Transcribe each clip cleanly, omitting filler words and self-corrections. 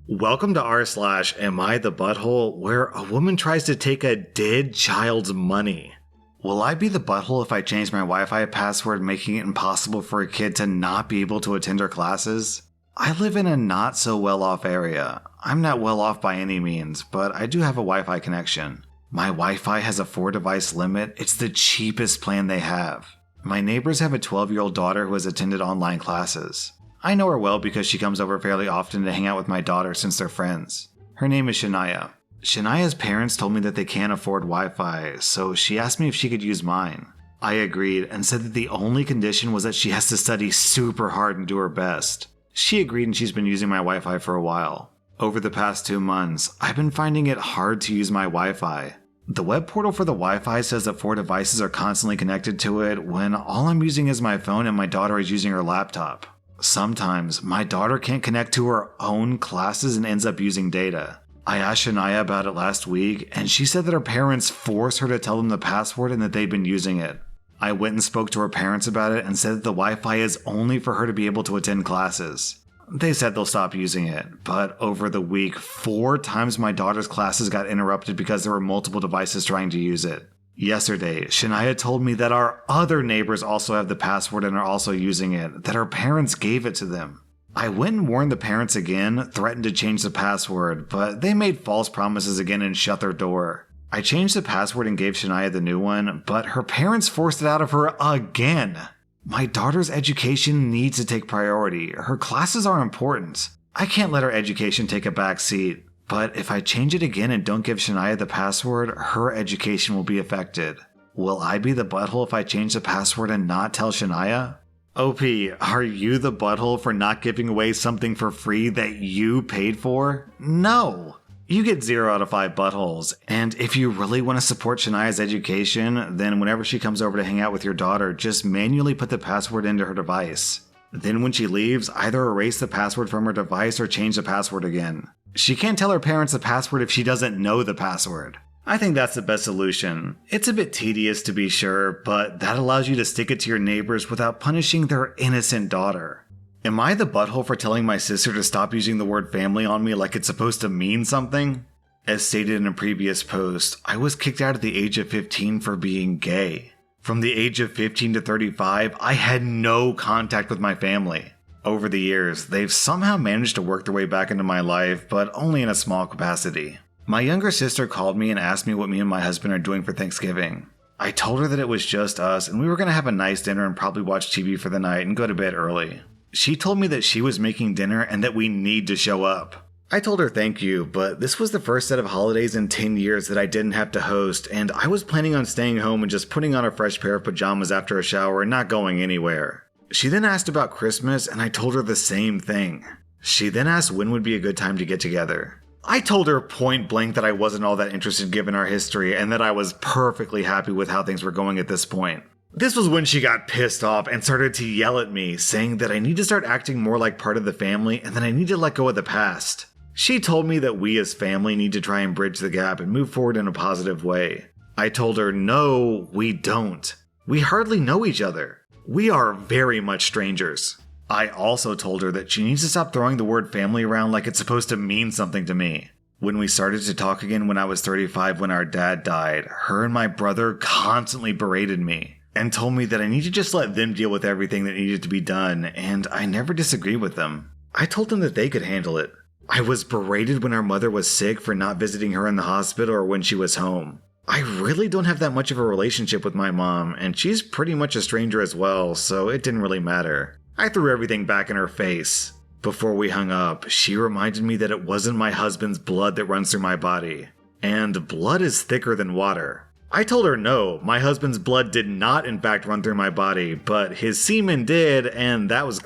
Welcome to rSlash, Am I the Butthole, where a woman tries to take a dead child's money. Will I be the butthole if I change my Wi-Fi password, making it impossible for a kid to not be able to attend her classes? I live in a not so well off area. I'm not well off by any means, but I do have a Wi-Fi connection. My Wi-Fi has a 4-device limit. It's the cheapest plan they have. My neighbors have a 12-year-old daughter who has attended online classes. I know her well because she comes over fairly often to hang out with my daughter since they're friends. Her name is Shania. Shania's parents told me that they can't afford Wi-Fi, so she asked me if she could use mine. I agreed and said that the only condition was that she has to study super hard and do her best. She agreed and she's been using my Wi-Fi for a while. Over the past 2 months, I've been finding it hard to use my Wi-Fi. The web portal for the Wi-Fi says that 4 devices are constantly connected to it when all I'm using is my phone and my daughter is using her laptop. Sometimes, my daughter can't connect to her own classes and ends up using data. I asked Shania about it last week, and she said that her parents force her to tell them the password and that they've been using it. I went and spoke to her parents about it and said that the Wi-Fi is only for her to be able to attend classes. They said they'll stop using it, but over the week, 4 times my daughter's classes got interrupted because there were multiple devices trying to use it. Yesterday, Shania told me that our other neighbors also have the password and are also using it, that her parents gave it to them. I went and warned the parents again, threatened to change the password, but they made false promises again and shut their door. I changed the password and gave Shania the new one, but her parents forced it out of her again. My daughter's education needs to take priority. Her classes are important. I can't let her education take a back seat. But if I change it again and don't give Shania the password, her education will be affected. Will I be the butthole if I change the password and not tell Shania? OP, are you the butthole for not giving away something for free that you paid for? No! You get 0 out of 5 buttholes, and if you really want to support Shania's education, then whenever she comes over to hang out with your daughter, just manually put the password into her device. Then when she leaves, either erase the password from her device or change the password again. She can't tell her parents the password if she doesn't know the password. I think that's the best solution. It's a bit tedious to be sure, but that allows you to stick it to your neighbors without punishing their innocent daughter. Am I the butthole for telling my sister to stop using the word family on me like it's supposed to mean something? As stated in a previous post, I was kicked out at the age of 15 for being gay. From the age of 15 to 35, I had no contact with my family. Over the years, they've somehow managed to work their way back into my life, but only in a small capacity. My younger sister called me and asked me what me and my husband are doing for Thanksgiving. I told her that it was just us and we were going to have a nice dinner and probably watch TV for the night and go to bed early. She told me that she was making dinner and that we need to show up. I told her thank you, but this was the first set of holidays in 10 years that I didn't have to host, and I was planning on staying home and just putting on a fresh pair of pajamas after a shower and not going anywhere. She then asked about Christmas, and I told her the same thing. She then asked when would be a good time to get together. I told her point blank that I wasn't all that interested given our history, and that I was perfectly happy with how things were going at this point. This was when she got pissed off and started to yell at me, saying that I need to start acting more like part of the family and that I need to let go of the past. She told me that we as family need to try and bridge the gap and move forward in a positive way. I told her, no, we don't. We hardly know each other. We are very much strangers. I also told her that she needs to stop throwing the word family around like it's supposed to mean something to me. When we started to talk again when I was 35 when our dad died, her and my brother constantly berated me and told me that I need to just let them deal with everything that needed to be done, and I never disagreed with them. I told them that they could handle it. I was berated when our mother was sick for not visiting her in the hospital or when she was home. I really don't have that much of a relationship with my mom, and she's pretty much a stranger as well, so it didn't really matter. I threw everything back in her face. Before we hung up, she reminded me that it wasn't my husband's blood that runs through my body, and blood is thicker than water. I told her no, my husband's blood did not in fact run through my body, but his semen did, and that was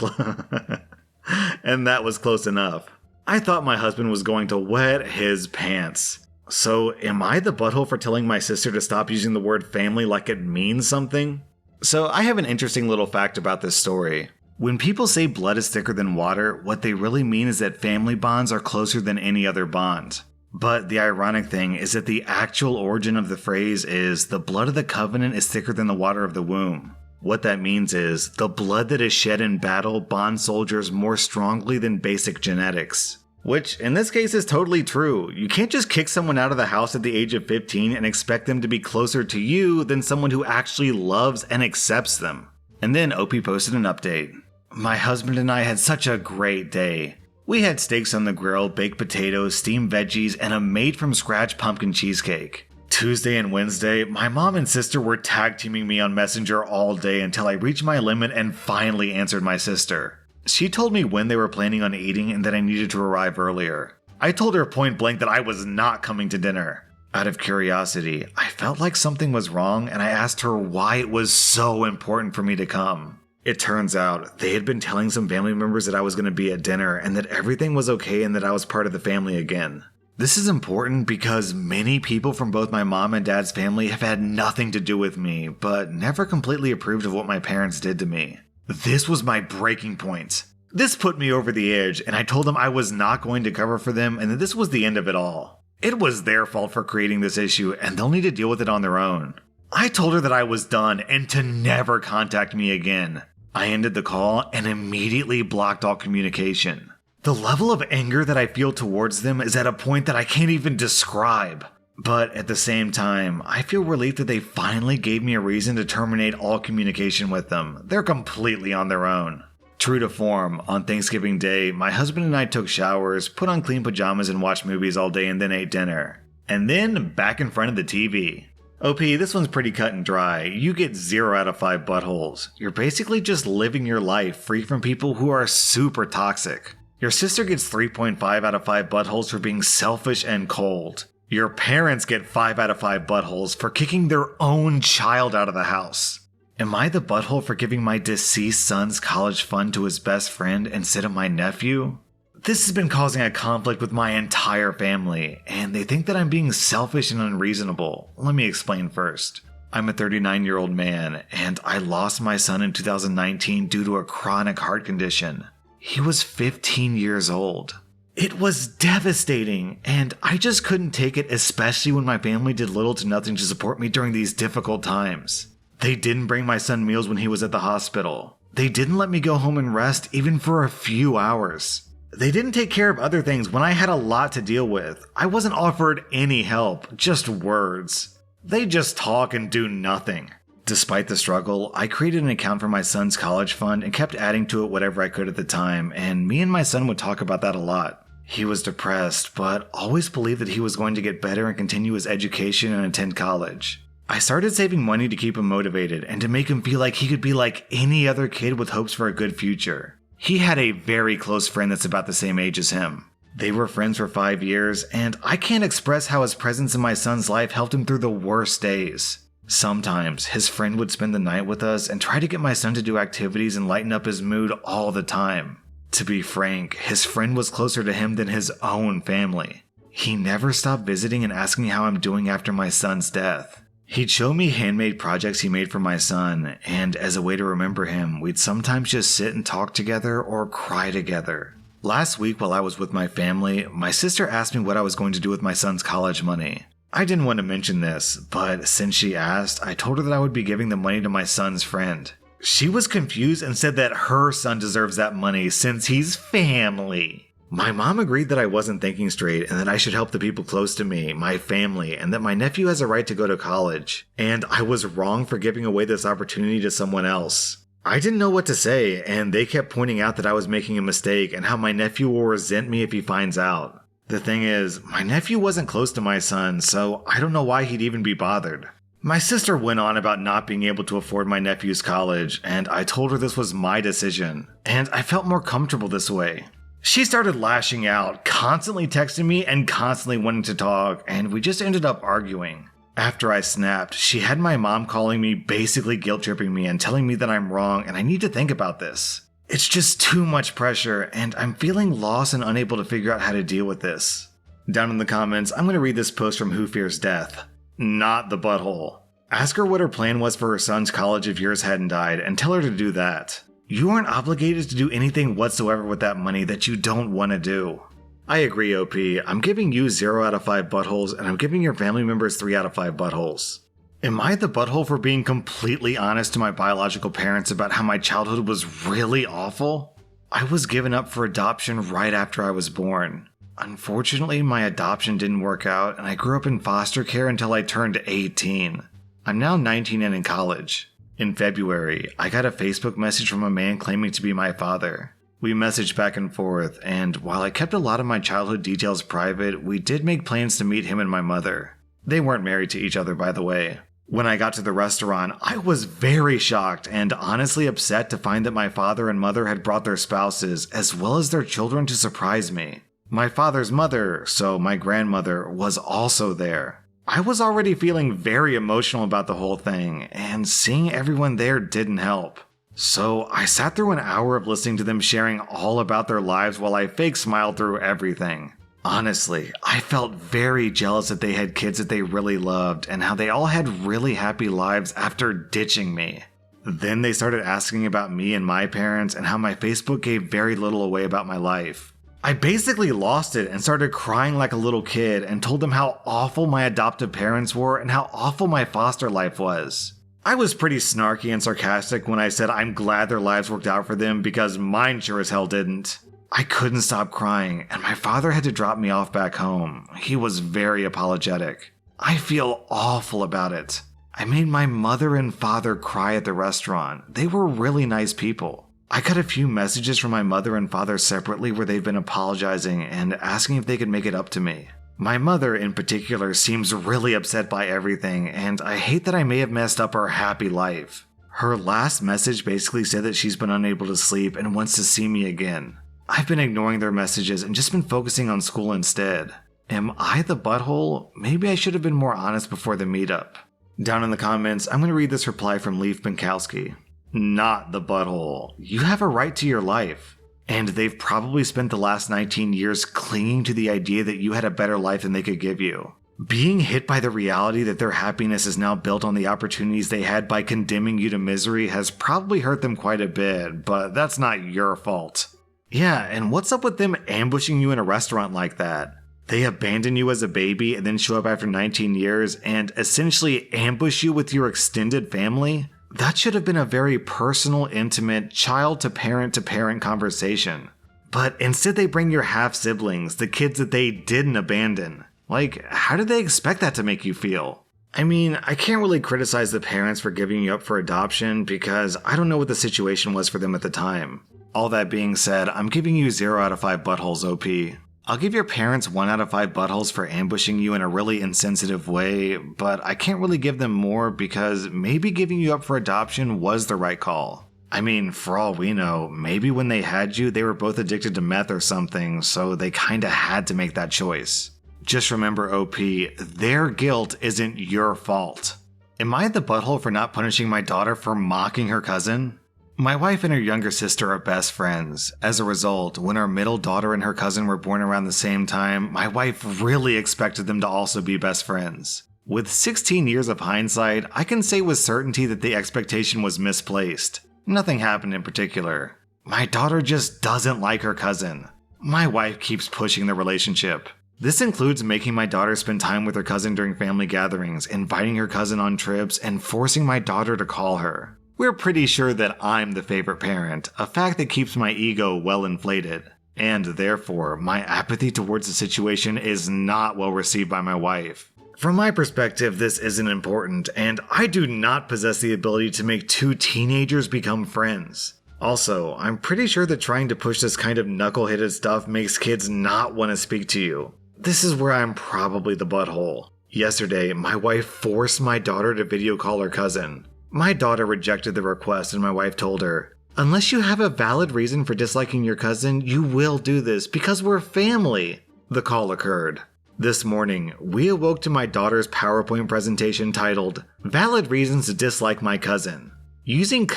close enough. I thought my husband was going to wet his pants. So, am I the butthole for telling my sister to stop using the word family like it means something? So, I have an interesting little fact about this story. When people say blood is thicker than water, what they really mean is that family bonds are closer than any other bond. But the ironic thing is that the actual origin of the phrase is the blood of the covenant is thicker than the water of the womb. What that means is the blood that is shed in battle bonds soldiers more strongly than basic genetics. Which, in this case, is totally true. You can't just kick someone out of the house at the age of 15 and expect them to be closer to you than someone who actually loves and accepts them. And then OP posted an update. My husband and I had such a great day. We had steaks on the grill, baked potatoes, steamed veggies, and a made-from-scratch pumpkin cheesecake. Tuesday and Wednesday, my mom and sister were tag teaming me on Messenger all day until I reached my limit and finally answered my sister. She told me when they were planning on eating and that I needed to arrive earlier. I told her point blank that I was not coming to dinner. Out of curiosity, I felt like something was wrong and I asked her why it was so important for me to come. It turns out they had been telling some family members that I was going to be at dinner and that everything was okay and that I was part of the family again. This is important because many people from both my mom and dad's family have had nothing to do with me, but never completely approved of what my parents did to me. This was my breaking point. This put me over the edge, and I told them I was not going to cover for them and that this was the end of it all. It was their fault for creating this issue, and they'll need to deal with it on their own. I told her that I was done and to never contact me again. I ended the call and immediately blocked all communication. The level of anger that I feel towards them is at a point that I can't even describe. But at the same time, I feel relieved that they finally gave me a reason to terminate all communication with them. They're completely on their own. True to form, on Thanksgiving Day, my husband and I took showers, put on clean pajamas and watched movies all day and then ate dinner. And then back in front of the TV. OP, this one's pretty cut and dry. You get 0 out of 5 buttholes. You're basically just living your life free from people who are super toxic. Your sister gets 3.5 out of 5 buttholes for being selfish and cold. Your parents get 5 out of 5 buttholes for kicking their own child out of the house. Am I the butthole for giving my deceased son's college fund to his best friend instead of my nephew? This has been causing a conflict with my entire family, and they think that I'm being selfish and unreasonable. Let me explain first. I'm a 39-year-old man, and I lost my son in 2019 due to a chronic heart condition. He was 15 years old. It was devastating, and I just couldn't take it, especially when my family did little to nothing to support me during these difficult times. They didn't bring my son meals when he was at the hospital. They didn't let me go home and rest even for a few hours. They didn't take care of other things when I had a lot to deal with. I wasn't offered any help, just words. They just talk and do nothing. Despite the struggle, I created an account for my son's college fund and kept adding to it whatever I could at the time, and me and my son would talk about that a lot. He was depressed, but always believed that he was going to get better and continue his education and attend college. I started saving money to keep him motivated and to make him feel like he could be like any other kid with hopes for a good future. He had a very close friend that's about the same age as him. They were friends for 5 years, and I can't express how his presence in my son's life helped him through the worst days. Sometimes, his friend would spend the night with us and try to get my son to do activities and lighten up his mood all the time. To be frank, his friend was closer to him than his own family. He never stopped visiting and asking me how I'm doing after my son's death. He'd show me handmade projects he made for my son, and as a way to remember him, we'd sometimes just sit and talk together or cry together. Last week while I was with my family, my sister asked me what I was going to do with my son's college money. I didn't want to mention this, but since she asked, I told her that I would be giving the money to my son's friend. She was confused and said that her son deserves that money since he's family. My mom agreed that I wasn't thinking straight and that I should help the people close to me, my family, and that my nephew has a right to go to college. And I was wrong for giving away this opportunity to someone else. I didn't know what to say, and they kept pointing out that I was making a mistake and how my nephew will resent me if he finds out. The thing is, my nephew wasn't close to my son, so I don't know why he'd even be bothered. My sister went on about not being able to afford my nephew's college, and I told her this was my decision, and I felt more comfortable this way. She started lashing out, constantly texting me and constantly wanting to talk, and we just ended up arguing. After I snapped, she had my mom calling me, basically guilt-tripping me and telling me that I'm wrong and I need to think about this. It's just too much pressure, and I'm feeling lost and unable to figure out how to deal with this. Down in the comments, I'm going to read this post from Who Fears Death. Not the butthole. Ask her what her plan was for her son's college if yours hadn't died, and tell her to do that. You aren't obligated to do anything whatsoever with that money that you don't want to do. I agree, OP. I'm giving you 0 out of 5 buttholes, and I'm giving your family members 3 out of 5 buttholes. Am I the butthole for being completely honest to my biological parents about how my childhood was really awful? I was given up for adoption right after I was born. Unfortunately, my adoption didn't work out, and I grew up in foster care until I turned 18. I'm now 19 and in college. In February, I got a Facebook message from a man claiming to be my father. We messaged back and forth, and while I kept a lot of my childhood details private, we did make plans to meet him and my mother. They weren't married to each other, by the way. When I got to the restaurant, I was very shocked and honestly upset to find that my father and mother had brought their spouses, as well as their children, to surprise me. My father's mother, so my grandmother, was also there. I was already feeling very emotional about the whole thing, and seeing everyone there didn't help. So I sat through an hour of listening to them sharing all about their lives while I fake smiled through everything. Honestly, I felt very jealous that they had kids that they really loved and how they all had really happy lives after ditching me. Then they started asking about me and my parents and how my Facebook gave very little away about my life. I basically lost it and started crying like a little kid and told them how awful my adoptive parents were and how awful my foster life was. I was pretty snarky and sarcastic when I said I'm glad their lives worked out for them because mine sure as hell didn't. I couldn't stop crying, and my father had to drop me off back home. He was very apologetic. I feel awful about it. I made my mother and father cry at the restaurant. They were really nice people. I got a few messages from my mother and father separately where they've been apologizing and asking if they could make it up to me. My mother in particular seems really upset by everything, and I hate that I may have messed up her happy life. Her last message basically said that she's been unable to sleep and wants to see me again. I've been ignoring their messages and just been focusing on school instead. Am I the butthole? Maybe I should have been more honest before the meetup. Down in the comments, I'm going to read this reply from Leaf Binkowski. Not the butthole. You have a right to your life. And they've probably spent the last 19 years clinging to the idea that you had a better life than they could give you. Being hit by the reality that their happiness is now built on the opportunities they had by condemning you to misery has probably hurt them quite a bit, but that's not your fault. Yeah, and what's up with them ambushing you in a restaurant like that? They abandon you as a baby and then show up after 19 years and essentially ambush you with your extended family? That should have been a very personal, intimate, child-to-parent conversation. But instead they bring your half-siblings, the kids that they didn't abandon. Like, how did they expect that to make you feel? I mean, I can't really criticize the parents for giving you up for adoption because I don't know what the situation was for them at the time. All that being said, I'm giving you 0 out of 5 buttholes, OP. I'll give your parents 1 out of 5 buttholes for ambushing you in a really insensitive way, but I can't really give them more because maybe giving you up for adoption was the right call. I mean, for all we know, maybe when they had you, they were both addicted to meth or something, so they kinda had to make that choice. Just remember, OP, their guilt isn't your fault. Am I the butthole for not punishing my daughter for mocking her cousin? My wife and her younger sister are best friends. As a result, when our middle daughter and her cousin were born around the same time, my wife really expected them to also be best friends. With 16 years of hindsight, I can say with certainty that the expectation was misplaced. Nothing happened in particular. My daughter just doesn't like her cousin. My wife keeps pushing the relationship. This includes making my daughter spend time with her cousin during family gatherings, inviting her cousin on trips, and forcing my daughter to call her. We're pretty sure that I'm the favorite parent, a fact that keeps my ego well inflated. And therefore, my apathy towards the situation is not well received by my wife. From my perspective, this isn't important, and I do not possess the ability to make 2 teenagers become friends. Also, I'm pretty sure that trying to push this kind of knuckle-headed stuff makes kids not want to speak to you. This is where I'm probably the butthole. Yesterday, my wife forced my daughter to video call her cousin. My daughter rejected the request and my wife told her, "Unless you have a valid reason for disliking your cousin, you will do this because we're family." The call occurred. This morning, we awoke to my daughter's PowerPoint presentation titled, "Valid Reasons to Dislike My Cousin." Using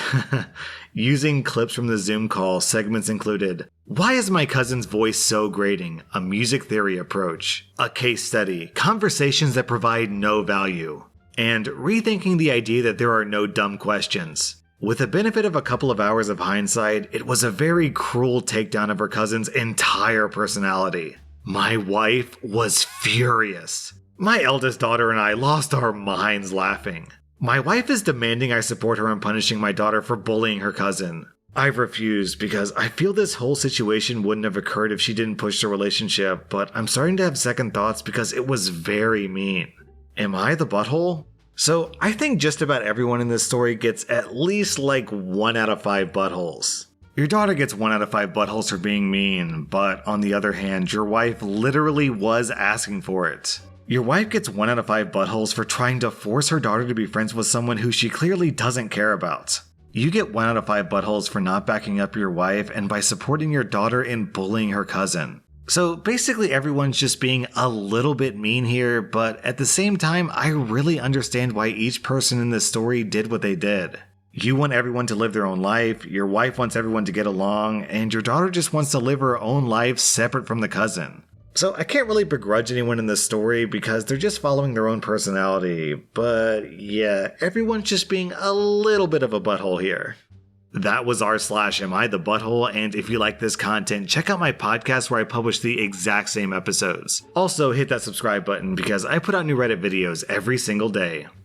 clips from the Zoom call, segments included, "Why is my cousin's voice so grating? A music theory approach. A case study. Conversations that provide no value. And rethinking the idea that there are no dumb questions." With the benefit of a couple of hours of hindsight, it was a very cruel takedown of her cousin's entire personality. My wife was furious. My eldest daughter and I lost our minds laughing. My wife is demanding I support her in punishing my daughter for bullying her cousin. I've refused because I feel this whole situation wouldn't have occurred if she didn't push the relationship, but I'm starting to have second thoughts because it was very mean. Am I the butthole? So I think just about everyone in this story gets at least like 1 out of 5 buttholes. Your daughter gets 1 out of 5 buttholes for being mean, but on the other hand, your wife literally was asking for it. Your wife gets 1 out of 5 buttholes for trying to force her daughter to be friends with someone who she clearly doesn't care about. You get 1 out of 5 buttholes for not backing up your wife and by supporting your daughter in bullying her cousin. So basically everyone's just being a little bit mean here, but at the same time, I really understand why each person in this story did what they did. You want everyone to live their own life, your wife wants everyone to get along, and your daughter just wants to live her own life separate from the cousin. So I can't really begrudge anyone in this story because they're just following their own personality, but yeah, everyone's just being a little bit of a butthole here. That was rSlash Am I the Butthole, and if you like this content, check out my podcast where I publish the exact same episodes. Also, hit that subscribe button because I put out new Reddit videos every single day.